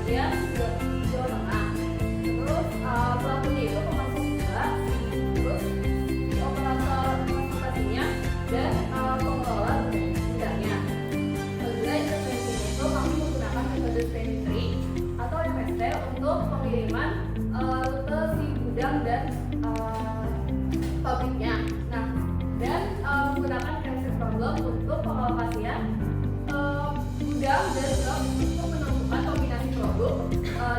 bagian Jawa Tengah. Terus pelakunya itu pemasok juga, terus si operator transportasinya dan pengelola gudangnya. Apabila intervensinya itu kami menggunakan metode telemetri atau MST untuk pengiriman rute si gudang dan pabriknya. Nah, dan menggunakan transit problem untuk pengalokasian gudang dan blok untuk menentukan kombinasi produk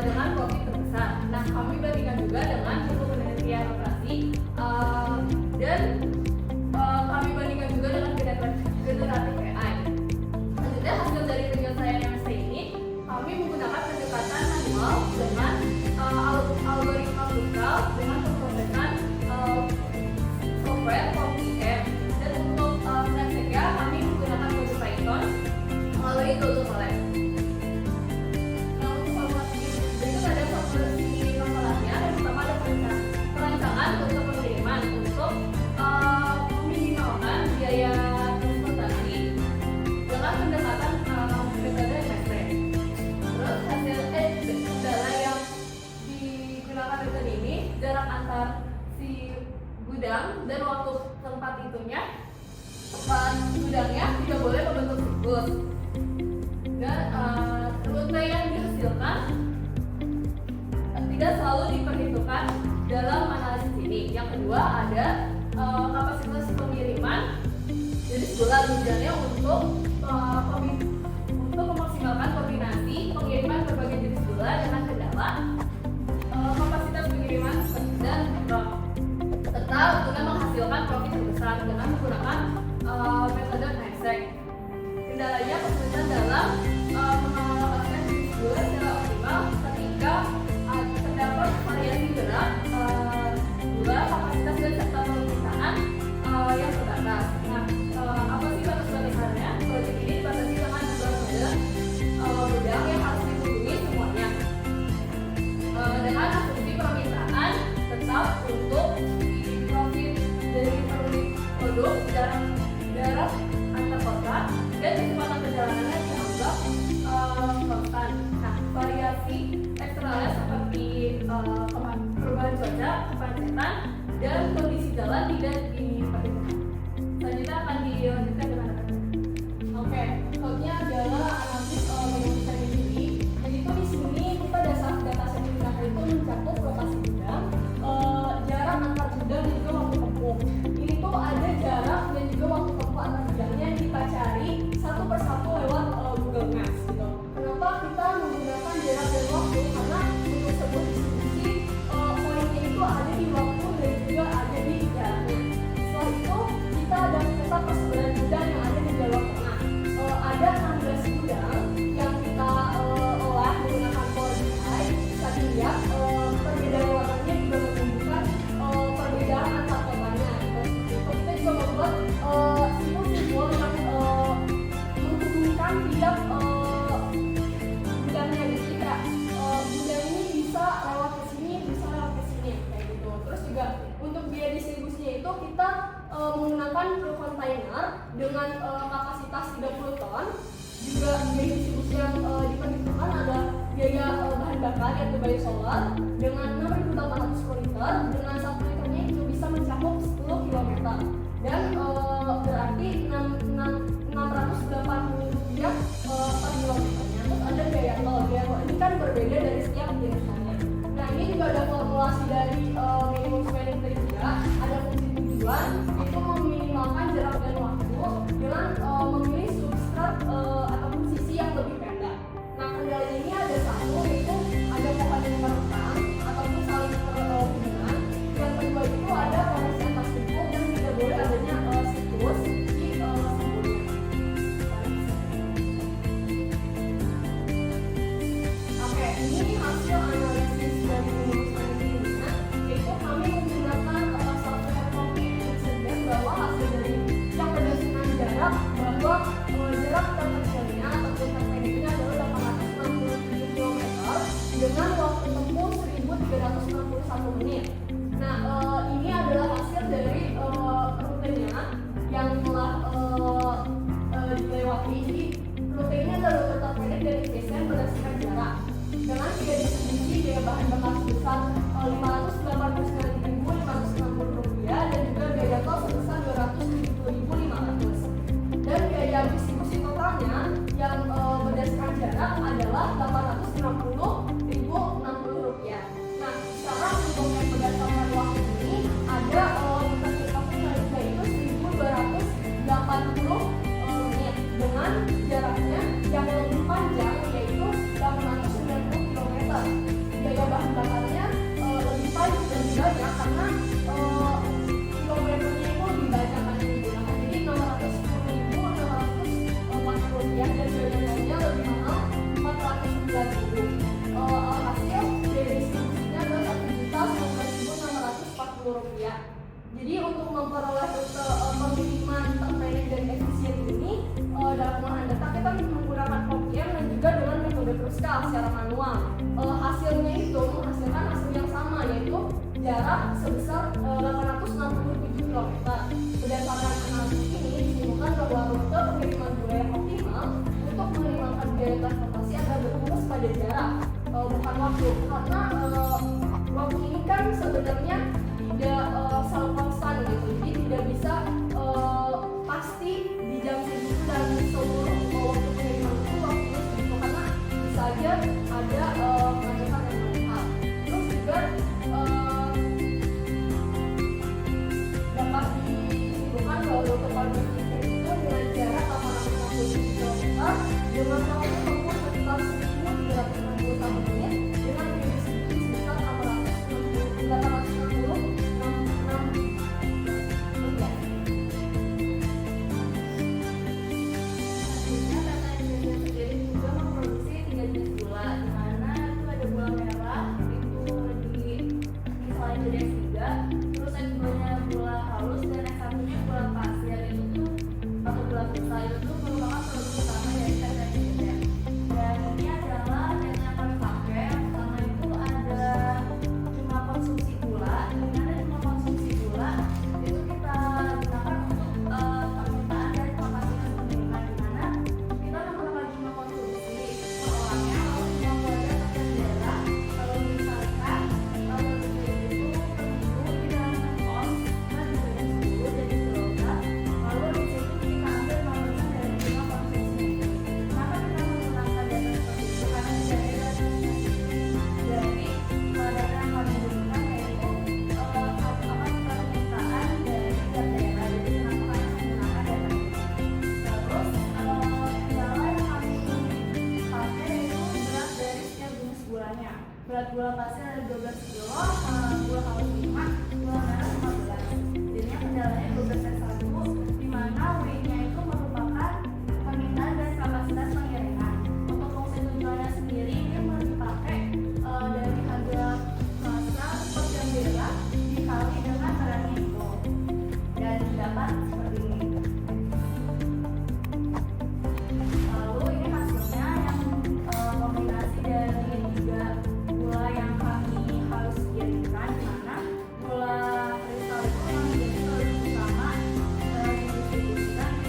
dengan profit terbesar. Nah, kami bandingkan juga dengan buku penelitian operasi dan kami bandingkan juga dengan generatif AI. Selanjutnya hasil dari penyelesaian MST ini kami menggunakan pendekatan manual dengan algoritma lokal dengan pemrosesan software OPM, dan untuk prakteknya kami menggunakan kode Python melalui Google Colab. Nah, untuk formulasi berikut ada formulasi masalahnya. Yang pertama ada perancangan untuk pengiriman untuk meminimalkan biaya transportasi dengan pendekatan metode MST. Terus hasil kendala yang digunakan metode ini jarak antar si gudang dan waktu tempat itunya, tempat gudangnya tidak boleh membentuk siklus, dan rute yang dihasilkan tidak selalu diperhitungkan dalam analisis ini. Yang kedua ada kapasitas pengiriman jenis gula tujuannya untuk memaksimalkan kombinasi pengiriman berbagai jenis gula dengan kendala kapasitas pengiriman dan serta guna menghasilkan profit terbesar dengan menggunakan metode NICE. Kendalanya kesulitan dalam mengalokasikan jenis gula secara optimal ketika terdapat variasi berat gula, kapasitas dan serta pemeriksaan yang terbatas. Nah, apa sih batas-batasannya? Proyek ini dibatasi dengan jumlah gudang yang harus dipenuhi semuanya dengan asumsi permintaan tetap untuk profit dari produk jarak antar kota dan kecepatan perjalanannya dianggap konstan. Nah, variasi eksternalnya seperti perubahan cuaca, kemacetan, dan kondisi jalan tidak diperhitungkan. Selanjutnya akan dilanjutkan dengan apa? Oke, code-nya adalah analisis manajemen diri. Jadi itu di sini kita data set yang digunakan itu mencakup lokasi gudang, jarak antar gudang dan juga waktu tempuh. Ini tuh ada jarak dan juga waktu tempuh antar gudangnya kita cari satu persatu lewat Google Maps gitu. Kenapa kita menggunakan jarak dan waktu? Karena untuk sebuah distribusi poinnya itu ada di waktu dan juga ada di jaraknya. Setelah itu kita ada peta persebaran gudang yang ada di Jawa Tengah. Ada 16 gudang yang kita olah menggunakan Power BI. Kita lihat perbedaan warnanya juga menunjukkan perbedaan antar kotanya. Kita juga membuat simbol-simbol yang menghubungkan tiap gudangnya. Jadi kayak gudang ini bisa lewat ke sini, bisa lewat ke sini kayak gitu. Terus juga untuk biaya distribusinya itu kita menggunakan truk kontainer dengan kapasitas 30 ton. Juga biaya distribusi yang diperhitungkan ada biaya bahan bakar yaitu biosolar dengan 6.800 per liter, dengan 1 liternya itu bisa mencakup 10 km dan berarti 680 rupiah per kilometernya. Terus ada biaya tol. Biaya tol ini kan berbeda dari setiap jenisnya. Nah, ini juga ada formulasi dari minimum spending tadi juga. Ada fungsi tujuan itu meminimalkan jarak dan waktu dengan memilih substrat ataupun sisi yang lebih pendek. Nah, kendalanya ini ada satu, yaitu ada pohon yang merekam ataupun saling berhubungan. Yang kedua itu ada kondisi antar suku dan tidak boleh adanya siklus di sebelumnya. Oke, ini hasil analisis dari minimum spending ini, yaitu kami menggunakan software OPM bahwa hasil dari yang berdasarkan jarak bahwa jarak terkecilnya atau terpendeknya adalah 867 km dengan waktu tempuh 1361 menit. Nah, ini adalah hasil dari rutenya yang telah dilewati. Jadi rute ini adalah rute terpendek dari stasiun berdasarkan jarak. Dan dengan biaya distribusi biaya bahan bakar sebesar Rp589.560 dan juga biaya tol sebesar Rp270.500. Dan biaya distribusi totalnya yang berdasarkan jarak adalah Rp860.060. Nah, sekarang untuk yang berdasarkan waktu ini ada yaitu 1.280 menit dengan jaraknya yang lebih panjang yaitu 890 km. Biaya bahan bakarnya lebih banyak karena kilometernya itu lebih banyak kan yang digunakan. Jadi Rp610.640 dan biaya lainnya lebih mahal Rp490. Hasil biaya distribusinya adalah Rp1.019.640. Jadi untuk memperoleh rute pengiriman termanage dan efisien ini dalam pengolahan data kita menggunakan VPN dan juga dengan metode Kruskal secara manual. Hasilnya itu menghasilkan hasil yang sama yaitu jarak sebesar 867 km. Berdasarkan analisis ini disimpulkan bahwa rute pengiriman gula yang optimal untuk mengembangkan biaya transportasi agar berfokus pada jarak bukan waktu, karena waktu ini kan sebenarnya tidak selalu konstan gitu, jadi tidak bisa pasti di jam segitu dan seluruh waktu pengiriman itu waktunya segitu, karena bisa aja ada kemacetan yang mahal. Terus juga dapat disimpulkan bahwa rute paling efisien itu dengan jarak 860 km dengan waktu tempuh sekitar 1.361 menit dengan biaya distribusi sebesar 860 berat gula pasir ada 12 kg, gula halus 5, gula merah 15. Jadinya kendalanya 12S1 di mana W-nya itu merupakan permintaan dan kapasitas pengiriman. Untuk fungsi tujuannya sendiri ini dipakai dari harga massa per jam berat dikali dengan beratnya itu dan dapat seperti ini. Lalu ini hasilnya yang kombinasi dari tiga gula yang kami harus kirimkan, di mana gula kristal itu yang menjadi solusi utama didistribusikan di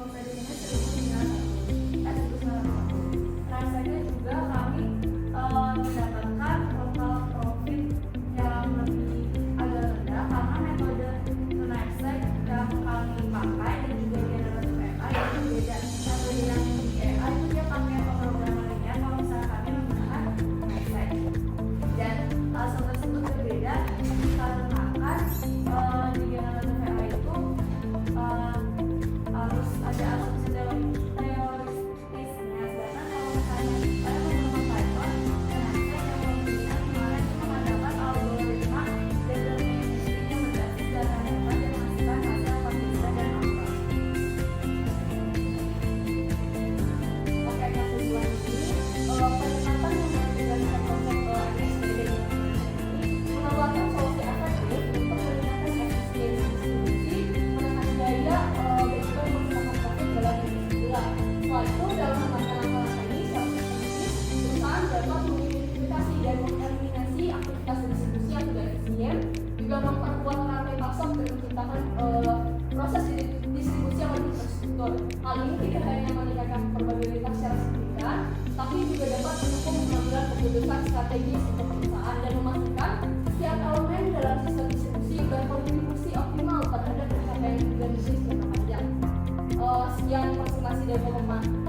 kompetensinya 1.991. Nah, saya juga kami mendapatkan total profit yang lebih agak rendah karena metode Tunaisac yang kami pakai dan juga generatif AI itu beda. Metode yang di AI itu dia pakai pemrograman linear, kalau misalnya kami menggunakan Tunaisac. Dan hal tersebut berbeda dikarenakan di generatif AI itu harus ada asumsi teoritisnya, sedangkan kalau misalnya saya menggunakan Python dan Access yang pembinaan kemarin itu mengadakan algoritma deterministiknya berbasis data data dan menghasilkan hasil statistika dan angka. Oke, yang kedua ini pendekatan yang berdasarkan konsep MSBD ini menawarkan solusi efektif untuk meningkatkan efisiensi distribusi, menekan daya, dan juga menggunakan profit dalam bisnis. Setelah itu, dalam mengembangkan langkah-langkah ini, secara sistematis, perusahaan dapat mengidentifikasi dan mengeliminasi aktivitas distribusi yang tidak efisien, juga memperkuat rantai pasok dan menciptakan proses distribusi yang lebih terstruktur. Hal ini tidak hanya meningkatkan probabilitas secara signifikan, tapi juga dapat mendukung pengambilan keputusan strategis untuk perusahaan dan memastikan setiap elemen dalam sistem distribusi berkontribusi optimal terhadap pencapaian tujuan bisnis jangka panjang. Sekian presentasi dari teman-teman.